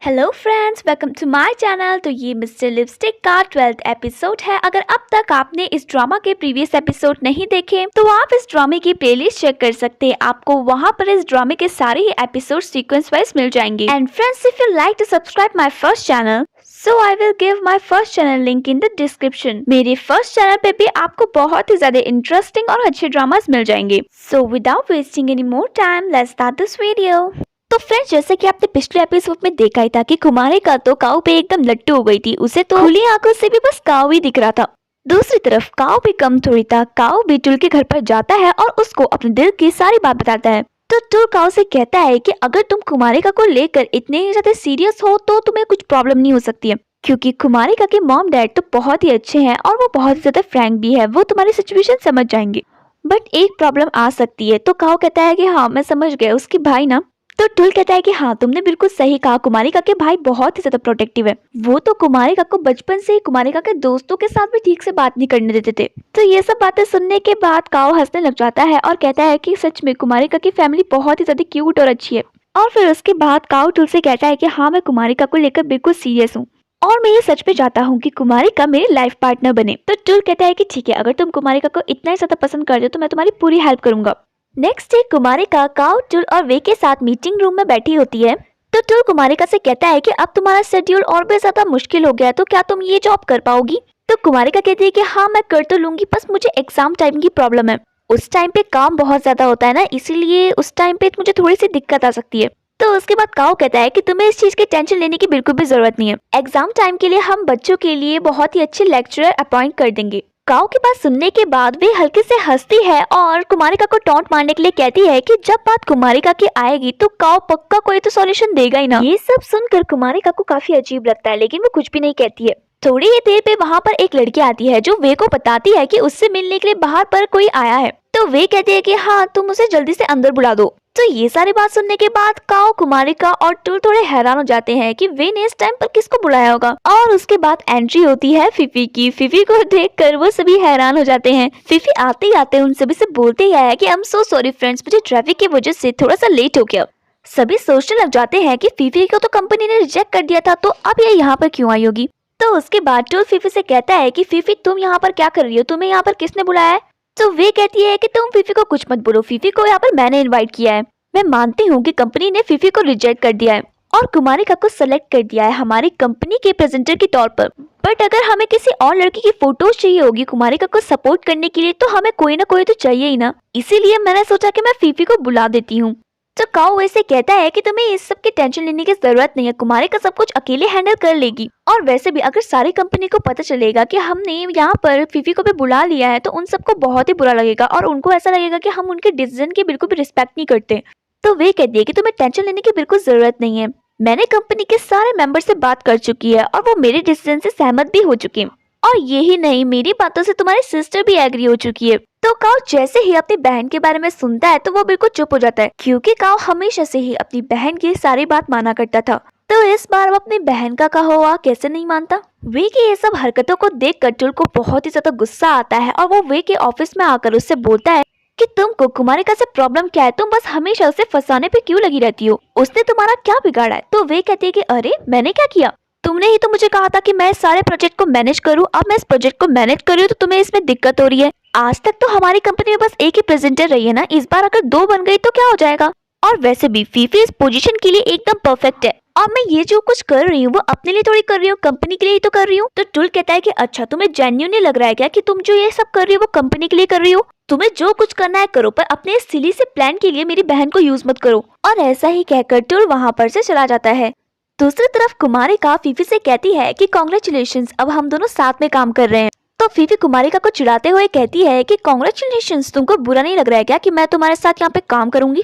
Hello friends, welcome to my channel. तो ये mister lipstick का 12th एपिसोड है। अगर अब तक आपने इस ड्रामा के प्रीवियस एपिसोड नहीं देखे तो आप इस ड्रामे की प्लेलिस्ट चेक कर सकते हैं। आपको वहां पर इस ड्रामे के सारे ही एपिसोड सीक्वेंस वाइज मिल जाएंगे। And friends, if you like to subscribe my first channel, so I will give my first channel link in the description. मेरे फर्स्ट चैनल पे भी आपको बहुत ही ज्यादा इंटरेस्टिंग और अच्छे ड्रामास मिल जाएंगे। So without wasting any more time, let's start this video. तो फ्रेंड्स, जैसे कि आपने पिछले एपिसोड में देखा ही था कि कुमारी का तो काऊ पे एकदम लट्टू हो गई थी। उसे तो खुली आंखों से भी बस काऊ ही दिख रहा था। दूसरी तरफ काऊ भी कम थोड़ी था। काऊ भी टुल के घर पर जाता है और उसको अपने दिल की सारी बात बताता है। तो टुल काऊ से कहता है कि अगर तुम कुमारिका को लेकर इतने ज्यादा सीरियस हो तो तुम्हें कुछ प्रॉब्लम नहीं हो सकती है, क्योंकि कुमारिका के मॉम डैड तो बहुत ही अच्छे हैं और वो बहुत ज्यादा फ्रैंक भी है। वो तुम्हारी सिचुएशन समझ जाएंगे, बट एक प्रॉब्लम आ सकती है। तो काऊ कहता है कि हाँ मैं समझ गया, उसके भाई ना। तो टुल कहता है कि हाँ तुमने बिल्कुल सही कहा, कुमारिका के भाई बहुत ही ज्यादा प्रोटेक्टिव है। वो तो कुमारिका को बचपन से ही कुमारिका के दोस्तों के साथ भी ठीक से बात नहीं करने देते थे। तो ये सब बातें सुनने के बाद काओ हंसने लग जाता है और कहता है कि सच में कुमारिका की फैमिली बहुत ही ज्यादा क्यूट और अच्छी है। और फिर उसके बाद काओ टुल से कहता है कि हाँ मैं कुमारिका को लेकर बिल्कुल सीरियस हूँ और मैं ये सच में चाहता हूँ कि कुमारिका मेरी लाइफ पार्टनर बने। तो टुल कहता है कि ठीक है, अगर तुम कुमारिका को इतना ही ज्यादा पसंद करते हो तो मैं तुम्हारी पूरी हेल्प करूंगा। नेक्स्ट डे कुमारिका काऊ, टुल और वे के साथ मीटिंग रूम में बैठी होती है। तो टुल कुमारिका से कहता है कि अब तुम्हारा शेड्यूल और भी ज्यादा मुश्किल हो गया है, तो क्या तुम ये जॉब कर पाओगी? तो कुमारिका कहती है कि हाँ मैं कर तो लूंगी, बस मुझे एग्जाम टाइम की प्रॉब्लम है। उस टाइम पे काम बहुत ज्यादा होता है ना, इसीलिए उस टाइम पे मुझे थोड़ी सी दिक्कत आ सकती है। तो उसके बाद काऊ कहता है कि तुम्हें इस चीज की टेंशन लेने की बिल्कुल भी जरूरत नहीं है। एग्जाम टाइम के लिए हम बच्चों के लिए बहुत ही अच्छे लेक्चरर अपॉइंट कर देंगे। काऊ की बात सुनने के बाद वे हल्के से हंसती है और कुमारिका को टॉन्ट मारने के लिए कहती है कि जब बात कुमारिका की आएगी तो काऊ पक्का कोई तो सॉल्यूशन देगा ही ना। ये सब सुनकर कुमारिका को काफी अजीब लगता है, लेकिन वो कुछ भी नहीं कहती है। थोड़ी ही देर पे वहाँ पर एक लड़की आती है जो वे को बताती है कि उससे मिलने के लिए बाहर पर कोई आया है। तो वे कहती है कि हाँ तुम उसे जल्दी से अंदर बुला दो। तो ये सारी बात सुनने के बाद काऊ, कुमारिका और टुल थोड़े हैरान हो जाते हैं कि वे ने इस टाइम पर किसको बुलाया होगा। और उसके बाद एंट्री होती है फिफी की। फिफी को देखकर वो सभी हैरान हो जाते हैं। फिफी आते ही आते उन सभी से बोलते ही आया कि I am so sorry friends, मुझे ट्रैफिक की वजह से थोड़ा सा लेट हो गया। सभी सोचने लग जाते हैं कि फिफी को तो कंपनी ने रिजेक्ट कर दिया था, तो अब ये यहाँ पर क्यों आई होगी। तो उसके बाद टुल फिफी से कहता है कि फिफी तुम यहाँ पर क्या कर रही हो, तुम्हें यहाँ पर किसने बुलाया है? तो वे कहती है कि तुम फिफी को कुछ मत बोलो, फिफी को यहाँ पर मैंने इनवाइट किया है। मैं मानती हूँ कि कंपनी ने फिफी को रिजेक्ट कर दिया है और कुमारिका को सेलेक्ट कर दिया है हमारी कंपनी के प्रेजेंटर के तौर पर, बट अगर हमें किसी और लड़की की फोटोज चाहिए होगी कुमारिका को सपोर्ट करने के लिए, तो हमें कोई ना कोई तो चाहिए ही ना। इसीलिए मैंने सोचा कि मैं फिफी को बुला देती हूँ। तो काऊ वैसे कहता है कि तुम्हें इस सब की टेंशन लेने की जरूरत नहीं है, कुमारिका सब कुछ अकेले हैंडल कर लेगी। और वैसे भी अगर सारी कंपनी को पता चलेगा कि हमने यहाँ पर फिफी को भी बुला लिया है तो उन सबको बहुत ही बुरा लगेगा और उनको ऐसा लगेगा कि हम उनके डिसीजन की बिल्कुल भी रिस्पेक्ट नहीं करते। तो वे कहती है कि तुम्हें टेंशन लेने की बिल्कुल जरूरत नहीं है, मैंने कंपनी के सारे मेंबर से बात कर चुकी है और वो मेरे डिसीजन से सहमत भी हो चुके हैं। और यही नहीं, मेरी बातों से तुम्हारी सिस्टर भी एग्री हो चुकी है। तो काऊ जैसे ही अपनी बहन के बारे में सुनता है तो वो बिल्कुल चुप हो जाता है, क्योंकि काऊ हमेशा से ही अपनी बहन की सारी बात माना करता था। तो इस बार वो अपनी बहन का कहा हुआ कैसे नहीं मानता। वे की ये सब हरकतों को देख कर टुल को बहुत ही ज्यादा गुस्सा आता है और वो वे के ऑफिस में आकर उससे बोलता है कि तुमको कुमारिका से प्रॉब्लम क्या है, तुम बस हमेशा उसे फंसाने पे क्यों लगी रहती हो, उसने तुम्हारा क्या बिगाड़ा है? तो वे कहती है कि अरे मैंने क्या किया, तुमने ही तो मुझे कहा था कि मैं इस सारे प्रोजेक्ट को मैनेज करूं, अब मैं इस प्रोजेक्ट को मैनेज कर रही हूं तो तुम्हें इसमें दिक्कत हो रही है। आज तक तो हमारी कंपनी में बस एक ही प्रेजेंटर रही है ना, इस बार अगर दो बन गई तो क्या हो जाएगा? और वैसे भी फीफी इस पोजीशन के लिए एकदम परफेक्ट है और मैं ये जो कुछ कर रही हूँ वो अपने लिए थोड़ी कर रही हूँ, कंपनी के लिए ही तो कर रही हूँ। तो टुल कहता है कि अच्छा तुम्हें जेन्युइनली लग रहा है क्या कि तुम जो ये सब कर रही हो वो कंपनी के लिए कर रही हो? तुम्हें जो कुछ करना है करो, पर अपने इस सिली से प्लान के लिए मेरी बहन को यूज मत करो। और ऐसा ही कहकर टुल वहाँ पर से चला जाता है। दूसरी तरफ कुमारिका फीफी से कहती है कि कॉन्ग्रेचुलेशंस, अब हम दोनों साथ में काम कर रहे हैं। तो फीफी कुमारिका को चिढ़ाते हुए कहती है कि कॉन्ग्रेचुलेशंस, तुमको बुरा नहीं लग रहा है क्या कि मैं तुम्हारे साथ यहाँ पे काम करूंगी?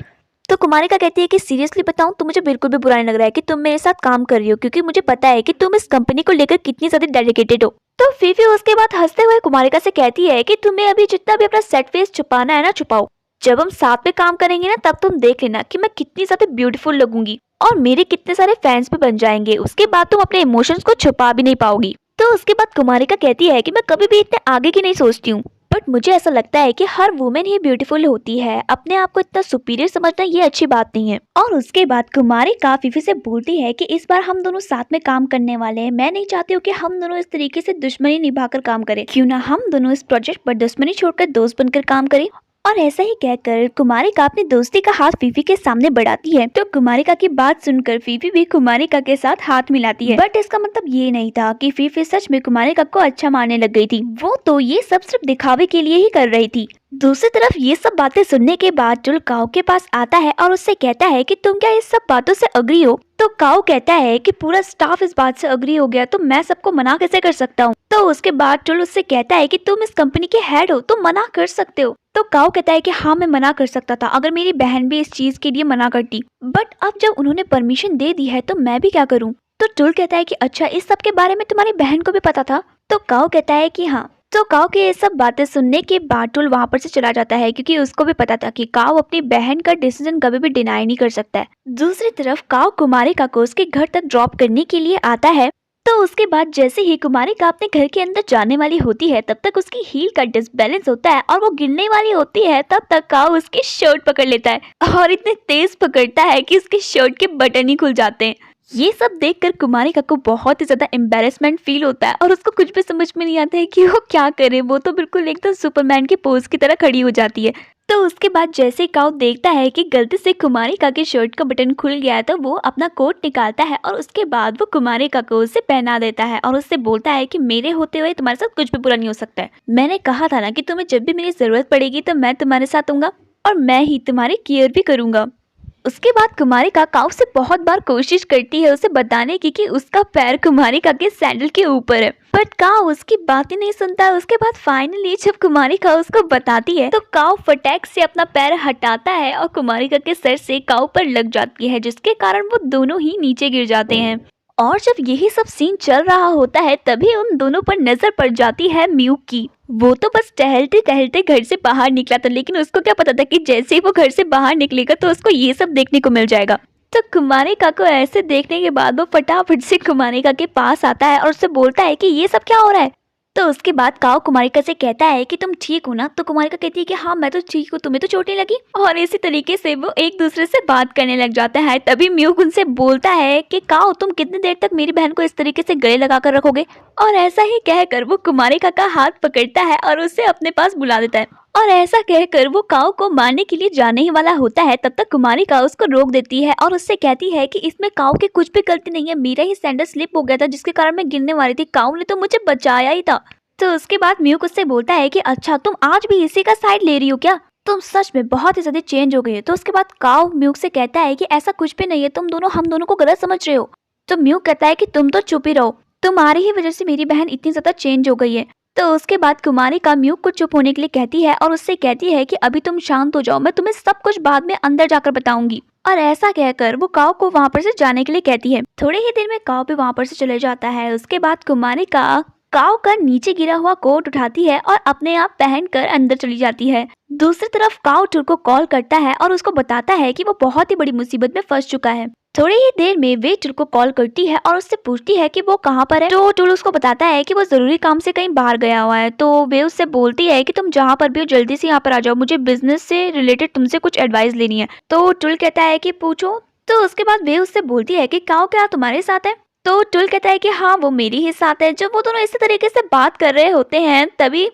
तो कुमारिका कहती है कि सीरियसली बताऊं तो मुझे बिल्कुल भी बुरा नहीं लग रहा है कि तुम मेरे साथ काम कर रही हो, क्योंकि मुझे पता है कि तुम इस कंपनी को लेकर कितनी ज्यादा डेडिकेटेड हो। तो फीफी उसके बाद हंसते हुए कुमारिका से कहती है कि तुम्हें अभी जितना भी अपना सेट फेस छुपाना है ना छुपाओ, जब हम साथ में काम करेंगे ना तब तुम देख लेना कि मैं कितनी ज्यादा ब्यूटीफुल लगूंगी और मेरे कितने सारे फैंस भी बन जाएंगे, उसके बाद तुम अपने इमोशंस को छुपा भी नहीं पाओगी। तो उसके बाद कुमारिका कहती है कि मैं कभी भी इतने आगे की नहीं सोचती हूँ, बट मुझे ऐसा लगता है कि हर वुमेन ही ब्यूटीफुल होती है, अपने आप को इतना सुपीरियर समझना ये अच्छी बात नहीं है। और उसके बाद कुमारी का फीफी से बोलती है कि इस बार हम दोनों साथ में काम करने वाले हैं, मैं नहीं चाहती हूँ कि हम दोनों इस तरीके से दुश्मनी निभाकर काम करें, क्यों ना हम दोनों इस प्रोजेक्ट पर दुश्मनी छोड़कर दोस्त बनकर काम करें। और ऐसा ही कहकर कुमारिका अपनी दोस्ती का हाथ फीफी के सामने बढ़ाती है, तो कुमारिका की बात सुनकर फीफी भी कुमारिका के साथ हाथ मिलाती है। बट इसका मतलब ये नहीं था कि फीफी सच में कुमारिका को अच्छा मानने लग गई थी, वो तो ये सब सिर्फ दिखावे के लिए ही कर रही थी। दूसरी तरफ ये सब बातें सुनने के बाद टुल काओ के पास आता है और उससे कहता है कि तुम क्या इस सब बातों से अग्री हो। तो काओ कहता है कि पूरा स्टाफ इस बात से अग्री हो गया तो मैं सबको मना कैसे कर सकता हूँ। तो उसके बाद टुल उससे कहता है कि तुम इस कंपनी के हेड हो तो मना कर सकते हो। तो काओ कहता है कि हाँ मैं मना कर सकता था अगर मेरी बहन भी इस चीज के लिए मना करती, बट अब जब उन्होंने परमिशन दे दी है तो मैं भी क्या करूँ। तो टुल कहता है कि अच्छा इस सब के बारे में तुम्हारी बहन को भी पता था। तो काओ कहता है कि हाँ। तो काओ की ये सब बातें सुनने के बाद टुल वहां पर से चला जाता है, क्योंकि उसको भी पता था कि काओ अपनी बहन का डिसीजन कभी भी डिनाई नहीं कर सकता है। दूसरी तरफ काओ कुमारिका को उसके घर तक ड्रॉप करने के लिए आता है। तो उसके बाद जैसे ही कुमारिका अपने घर के अंदर जाने वाली होती है तब तक उसकी हील का डिसबैलेंस होता है और वो गिरने वाली होती है। तब तक काओ उसकी शर्ट पकड़ लेता है और इतने तेज पकड़ता है कि उसके शर्ट के बटन ही खुल जाते हैं। ये सब देखकर कुमारिका को बहुत ही ज्यादा एम्बेरसमेंट फील होता है और उसको कुछ भी समझ में नहीं आता है कि वो क्या करे। वो तो बिल्कुल एकदम सुपरमैन की पोज की तरह खड़ी हो जाती है। तो उसके बाद जैसे ही काओ देखता है कि गलती से कुमारिका के शर्ट का बटन खुल गया है तो वो अपना कोट निकालता है और उसके बाद वो कुमारिका को उसे पहना देता है और उससे बोलता है कि मेरे होते हुए तुम्हारे साथ कुछ भी बुरा नहीं हो सकता है। मैंने कहा था ना कि तुम्हें जब भी मेरी जरूरत पड़ेगी तो मैं तुम्हारे साथ हूँगा और मैं ही तुम्हारी केयर भी करूँगा। उसके बाद कुमारिका काओ से बहुत बार कोशिश करती है उसे बताने की कि उसका पैर कुमारिका के सैंडल के ऊपर है, बट काओ उसकी बात ही नहीं सुनता। उसके बाद फाइनली जब कुमारिका उसको बताती है तो काओ फटाक से अपना पैर हटाता है और कुमारिका के सर से काओ पर लग जाती है, जिसके कारण वो दोनों ही नीचे गिर जाते हैं। और जब यही सब सीन चल रहा होता है तभी उन दोनों पर नजर पड़ जाती है म्यूक की। वो तो बस टहलते टहलते घर से बाहर निकला था, लेकिन उसको क्या पता था कि जैसे ही वो घर से बाहर निकलेगा तो उसको ये सब देखने को मिल जाएगा। तो कुमारिका को ऐसे देखने के बाद वो फटाफट से कुमारिका के पास आता है और उससे बोलता है कि ये सब क्या हो रहा है। तो उसके बाद काओ कुमारिका से कहता है कि तुम ठीक हो ना। तो कुमारिका कहती है कि हाँ मैं तो ठीक हूँ, तुम्हें तो चोट नहीं लगी। और इसी तरीके से वो एक दूसरे से बात करने लग जाता है। तभी म्यूक उनसे बोलता है कि काओ तुम कितनी देर तक मेरी बहन को इस तरीके से गले लगा कर रखोगे। और ऐसा ही कहकर वो कुमारिका का हाथ पकड़ता है और उसे अपने पास बुला देता है। और ऐसा कहकर वो काओ को मारने के लिए जाने ही वाला होता है, तब तक कुमारिका उसको रोक देती है और उससे कहती है कि इसमें काओ की कुछ भी गलती नहीं है, मेरा ही सैंडल स्लिप हो गया था जिसके कारण मैं गिरने वाली थी, काओ ने तो मुझे बचाया ही था। तो उसके बाद म्यूक उससे बोलता है कि अच्छा तुम आज भी इसी का साइड ले रही हो क्या, तुम सच में बहुत ही ज्यादा चेंज हो गई है। तो उसके बाद काओ म्यूक से कहता है कि ऐसा कुछ भी नहीं है, तुम दोनों हम दोनों को गलत समझ रहे हो। तो म्यूक कहता है कि तुम तो चुप ही रहो, तुम्हारी ही वजह से मेरी बहन इतनी ज्यादा चेंज हो गई है। तो उसके बाद कुमारिका म्यूक को चुप होने के लिए कहती है और उससे कहती है कि अभी तुम शांत हो जाओ, मैं तुम्हें सब कुछ बाद में अंदर जाकर बताऊंगी। और ऐसा कहकर वो काओ को वहां पर से जाने के लिए कहती है। थोड़ी ही देर में काओ भी वहां पर से चले जाता है। उसके बाद कुमारिका काओ का नीचे गिरा हुआ कोट उठाती है और अपने आप पहनकर अंदर चली जाती है। दूसरी तरफ काओ टुल को कॉल करता है और उसको बताता है कि वो बहुत ही बड़ी मुसीबत में फंस चुका है। थोड़ी ही देर में वे टुल को कॉल करती है और उससे पूछती है कि वो कहाँ पर है। तो टुल उसको बताता है कि वो जरूरी काम से कहीं बाहर गया हुआ है। तो वे उससे बोलती है कि तुम जहाँ पर भी हो जल्दी से यहाँ पर आ जाओ, मुझे बिजनेस से रिलेटेड तुमसे कुछ एडवाइस लेनी है। तो टुल कहता है कि पूछो। तो उसके बाद वे उससे बोलती है कि काओ क्या तुम्हारे साथ है। तो टुल कहता है कि हाँ वो मेरी ही साथ है। जब वो दोनों इसी तरीके से बात कर रहे होते हैं तभी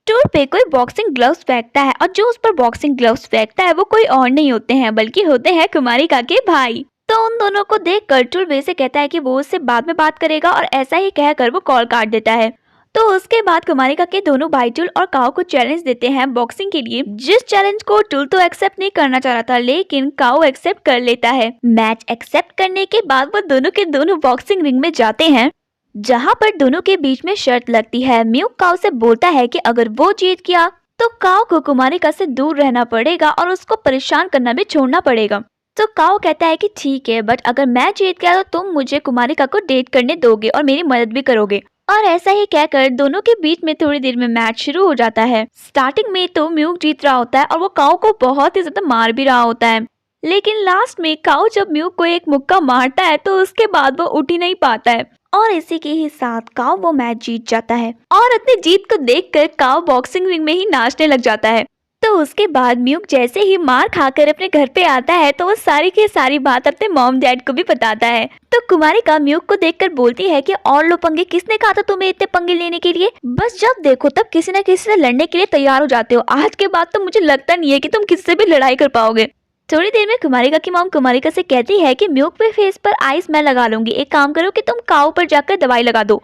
टुल पे कोई बॉक्सिंग ग्लव्स फेंकता है और जो उस पर बॉक्सिंग ग्लव्स फेंकता है वो कोई और नहीं होते हैं बल्कि होते हैं कुमारिका के भाई। तो उन दोनों को देखकर टुल वे से कहता है कि वो उससे बाद में बात करेगा और ऐसा ही कहकर वो कॉल काट देता है। तो उसके बाद कुमारिका के दोनों भाई टुल और काओ को चैलेंज देते हैं बॉक्सिंग के लिए, जिस चैलेंज को टुल तो एक्सेप्ट नहीं करना चाह रहा था लेकिन काओ एक्सेप्ट कर लेता है। मैच एक्सेप्ट करने के बाद वो दोनों के दोनों बॉक्सिंग रिंग में जाते हैं जहां पर दोनों के बीच में शर्त लगती है। म्यूक काओ से बोलता है कि अगर वो जीत गया तो काओ को कुमारिका से दूर रहना पड़ेगा और उसको परेशान करना भी छोड़ना पड़ेगा। तो काओ कहता है कि ठीक है, बट अगर मैं जीत गया तो तुम मुझे कुमारिका को डेट करने दोगे और मेरी मदद भी करोगे। और ऐसा ही कहकर दोनों के बीच में थोड़ी देर में मैच शुरू हो जाता है। स्टार्टिंग में तो म्यूक जीत रहा होता है और वो काओ को बहुत ही ज्यादा मार भी रहा होता है, लेकिन लास्ट में काऊ जब म्यूक को एक मुक्का मारता है तो उसके बाद वो उठ ही नहीं पाता है और इसी के ही साथ काऊ वो मैच जीत जाता है और अपनी जीत को देखकर काऊ बॉक्सिंग रिंग में ही नाचने लग जाता है। तो उसके बाद म्यूक जैसे ही मार खाकर अपने घर पे आता है तो वो सारी की सारी बात अपने मॉम डैड को भी बताता है। तो कुमारिका म्यूक को देखकर बोलती है कि और लो पंगे, किसने कहा था तुम्हें इतने पंगे लेने के लिए? बस जब देखो तब किसी न किसी से लड़ने के लिए तैयार हो जाते हो। आज के बाद तो मुझे लगता नहीं है कि तुम किससे भी लड़ाई कर पाओगे। थोड़ी देर में कुमारिका की मॉम कुमारिका से कहती है कि म्यूक पे फेस पर आइस मैं लगा लूंगी, एक काम करो कि तुम काऊ पर जाकर दवाई लगा दो।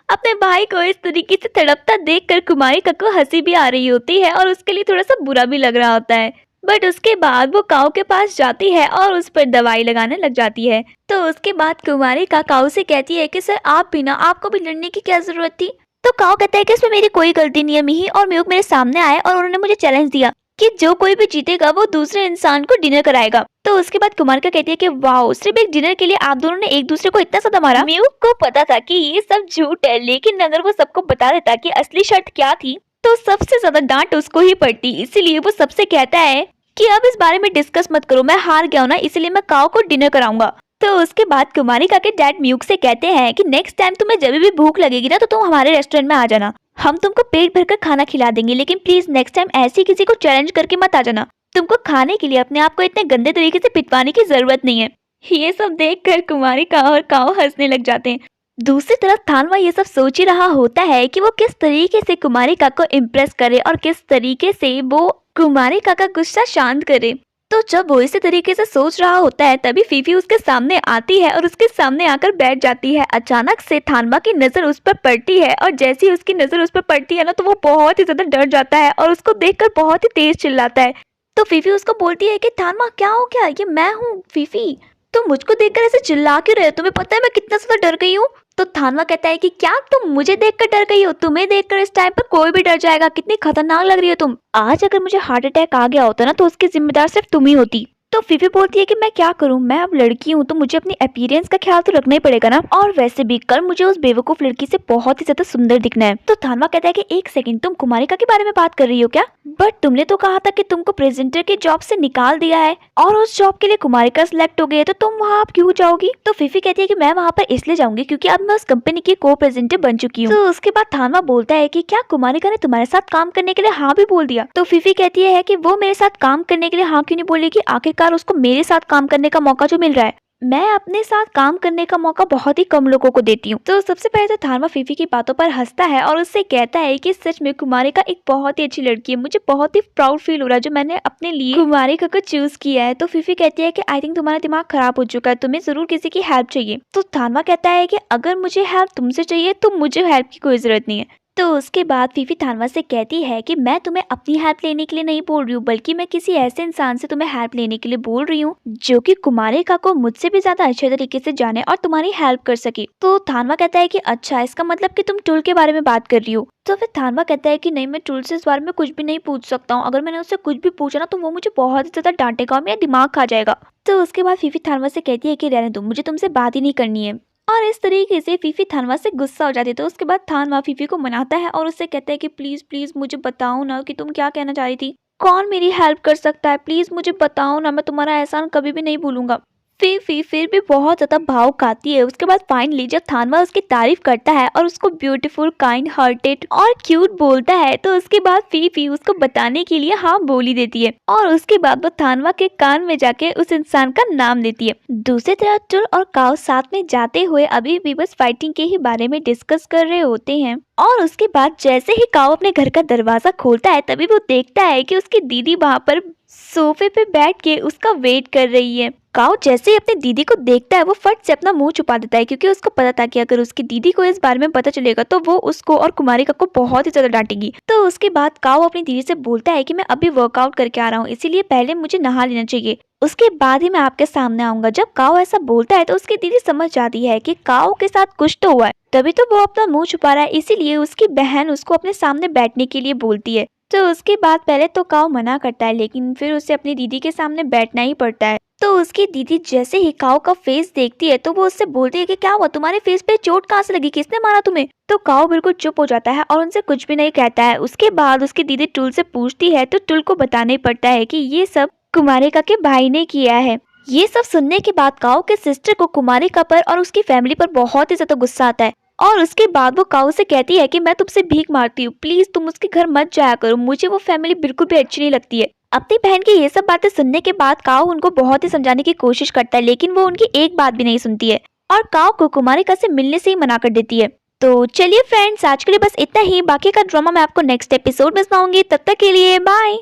अपने भाई को इस तरीके से तड़पता देखकर कुमारिका को हंसी भी आ रही होती है और उसके लिए थोड़ा सा बुरा भी लग रहा होता है। बट उसके बाद वो काऊ के पास जाती है और उस पर दवाई लगाने लग जाती है। तो उसके बाद कुमारिका काऊ से कहती है कि सर आप भी ना, आपको भी लड़ने की क्या जरूरत थी? तो काऊ कहता है कि इसमें मेरी कोई गलती नहीं है मिही, और म्यूक मेरे सामने आए और उन्होंने मुझे चैलेंज दिया कि जो कोई भी जीतेगा वो दूसरे इंसान को डिनर कराएगा। तो उसके बाद कुमारिका कहती है कि वाओ, सिर्फ एक डिनर के लिए आप दोनों ने एक दूसरे को इतना ज्यादा मारा। म्यूक को पता था कि ये सब झूठ है, लेकिन अगर वो सबको बता देता कि असली शर्त क्या थी तो सबसे ज्यादा डांट उसको ही पड़ती। इसीलिए वो सबसे कहता है कि अब इस बारे में डिस्कस मत करो, मैं हार गया हूँ ना, इसलिए मैं काऊ को डिनर कराऊंगा। तो उसके बाद कुमारिका के डैड म्यूक से कहते हैं कि नेक्स्ट टाइम तुम्हें जब भी भूख लगेगी ना तो तुम हमारे रेस्टोरेंट में आ जाना, हम तुमको पेट भरकर खाना खिला देंगे, लेकिन प्लीज नेक्स्ट टाइम ऐसे किसी को चैलेंज करके मत आ जाना। तुमको खाने के लिए अपने आप को इतने गंदे तरीके से पिटवाने की जरूरत नहीं है। ये सब देखकर कुमारिका और काऊ हंसने लग जाते हैं। दूसरी तरफ थानवा ये सब सोच ही रहा होता है कि वो किस तरीके से कुमारिका को इम्प्रेस करे और किस तरीके से वो कुमारिका का गुस्सा शांत करे। तो जब वो इसी तरीके से सोच रहा होता है तभी फीफी उसके सामने आती है और उसके सामने आकर बैठ जाती है। अचानक से थानवा की नजर उस पर पड़ती है और जैसे ही उसकी नजर उस पर पड़ती है ना तो वो बहुत ही ज्यादा डर जाता है और उसको देखकर बहुत ही तेज चिल्लाता है। तो फीफी उसको बोलती है कि थानवा क्या हो गया, ये मैं हूँ फीफी, तुम मुझको देखकर ऐसे चिल्ला क्यों रहे हो? तुम्हें पता है मैं कितना ज्यादा डर गई हूँ? तो थानवा कहता है कि क्या तुम मुझे देखकर डर गई हो? तुम्हें देखकर इस टाइम पर कोई भी डर जाएगा, कितनी खतरनाक लग रही हो तुम। आज अगर मुझे हार्ट अटैक आ गया होता ना तो उसकी जिम्मेदार सिर्फ तुम ही होती। तो फीफी बोलती है कि मैं क्या करूं, मैं अब लड़की हूं तो मुझे अपनी अपीयरेंस का ख्याल तो रखना ही पड़ेगा ना, और वैसे भी कल मुझे उस बेवकूफ लड़की से बहुत ही ज्यादा सुंदर दिखना है। तो थानवा कहता है कि एक सेकंड, तुम कुमारिका के बारे में बात कर रही हो क्या? बट तुमने तो कहा था कि तुमको प्रेजेंटर की जॉब से निकाल दिया है और उस जॉब के लिए कुमारिका सिलेक्ट हो गई है, तो तुम वहाँ आप क्यों जाओगी? तो फीफी कहती है कि मैं वहाँ पर इसलिए जाऊंगी क्योंकि अब मैं उस कंपनी की को प्रेजेंटर बन चुकी हूँ। तो उसके बाद थानवा बोलता है कि क्या कुमारिका ने तुम्हारे साथ काम करने के लिए हाँ भी बोल दिया? तो फीफी कहती है कि वो मेरे साथ काम करने के लिए हाँ क्यों नहीं बोलेगी, आखिरकार उसको मेरे साथ काम करने का मौका जो मिल रहा है, मैं अपने साथ काम करने का मौका बहुत ही कम लोगों को देती हूँ। तो सबसे पहले तो थानवा फीफी की बातों पर हंसता है और उससे कहता है कि सच में कुमारिका एक बहुत ही अच्छी लड़की है, मुझे बहुत ही प्राउड फील हो रहा है जो मैंने अपने लिए कुमारिका को चूज किया है। तो फीफी कहती है कि आई थिंक तुम्हारा दिमाग खराब हो चुका है, तुम्हें जरूर किसी की हेल्प चाहिए। तो थानवा कहता है कि अगर मुझे हेल्प तुमसे चाहिए तो मुझे हेल्प की कोई जरूरत नहीं है। तो उसके बाद फीफी थानवा से कहती है कि मैं तुम्हें अपनी हेल्प लेने के लिए नहीं बोल रही हूँ, बल्कि मैं किसी ऐसे इंसान से तुम्हें हेल्प लेने के लिए बोल रही हूँ जो कि कुमारिका को मुझसे भी ज्यादा अच्छे तरीके से जाने और तुम्हारी हेल्प कर सके। तो थानवा कहता है कि अच्छा, इसका मतलब कि तुम टुल के बारे में बात कर रही हो। तो फिर थानवा कहता है कि नहीं, मैं टुल से इस बारे में कुछ भी नहीं पूछ सकता हूँ, अगर मैंने उससे कुछ भी पूछा ना तो वो मुझे बहुत ही ज्यादा डांटेगा और मेरा दिमाग खा जाएगा। तो उसके बाद फीफी थानवा से कहती है कि रहने दो, मुझे तुमसे बात ही नहीं करनी है। और इस तरीके से फीफी थानवा से गुस्सा हो जाती है। तो उसके बाद थानवा फीफी को मनाता है और उससे कहता है कि प्लीज प्लीज मुझे बताओ ना कि तुम क्या कहना चाह रही थी, कौन मेरी हेल्प कर सकता है, प्लीज मुझे बताओ ना, मैं तुम्हारा एहसान कभी भी नहीं भूलूंगा। फीफी फिर भी बहुत ज्यादा भाव खाती है। उसके बाद फाइनली जब थानवा उसकी तारीफ करता है और उसको ब्यूटीफुल, काइंड हार्टेड और क्यूट बोलता है तो उसके बाद फीफी उसको बताने के लिए हाँ बोली देती है और उसके बाद वो थानवा के कान में जाके उस इंसान का नाम देती है। दूसरी तरफ टुल और काऊ साथ में जाते हुए अभी भी बस फाइटिंग के ही बारे में डिस्कस कर रहे होते हैं और उसके बाद जैसे ही काऊ अपने घर का दरवाजा खोलता है तभी वो देखता है कि उसकी दीदी वहाँ पर सोफे पे बैठ के उसका वेट कर रही है। काऊ जैसे ही अपनी दीदी को देखता है वो फट से अपना मुंह छुपा देता है क्योंकि उसको पता था कि अगर उसकी दीदी को इस बारे में पता चलेगा तो वो उसको और कुमारिका को बहुत ही ज्यादा डांटेगी। तो उसके बाद काऊ अपनी दीदी से बोलता है कि मैं अभी वर्कआउट करके आ रहा हूँ, इसीलिए पहले मुझे नहा लेना चाहिए, उसके बाद ही मैं आपके सामने आऊंगा। जब काऊ ऐसा बोलता है तो उसकी दीदी समझ जाती है कि काऊ के साथ कुछ तो हुआ है, तभी तो वो अपना मुंह छुपा रहा है, इसीलिए उसकी बहन उसको अपने सामने बैठने के लिए बोलती है। तो उसके बाद पहले तो काऊ मना करता है लेकिन फिर उसे अपनी दीदी के सामने बैठना ही पड़ता है। तो उसकी दीदी जैसे ही काऊ का फेस देखती है तो वो उससे बोलती है कि क्या हुआ, तुम्हारे फेस पे चोट कहाँ से लगी, किसने मारा तुम्हें? तो काऊ बिल्कुल चुप हो जाता है और उनसे कुछ भी नहीं कहता है। उसके बाद उसकी दीदी टुल से पूछती है तो टुल को बताना ही पड़ता है कि ये सब कुमारिका के भाई ने किया है। ये सब सुनने के बाद काऊ के सिस्टर को कुमारिका पर और उसकी फैमिली पर बहुत ही ज्यादा गुस्सा आता है और उसके बाद वो काऊ से कहती है कि मैं तुमसे भीख मारती हूँ, प्लीज तुम उसके घर मत जाया करो, मुझे वो फैमिली बिल्कुल भी अच्छी नहीं लगती है। अपनी बहन की ये सब बातें सुनने के बाद काऊ उनको बहुत ही समझाने की कोशिश करता है, लेकिन वो उनकी एक बात भी नहीं सुनती है और काऊ को कुमारिका से मिलने से ही मना कर देती है। तो चलिए फ्रेंड्स, आज के लिए बस इतना ही। बाकी का ड्रामा मैं आपको नेक्स्ट एपिसोड में सुनाऊंगी। तब तक के लिए बाय।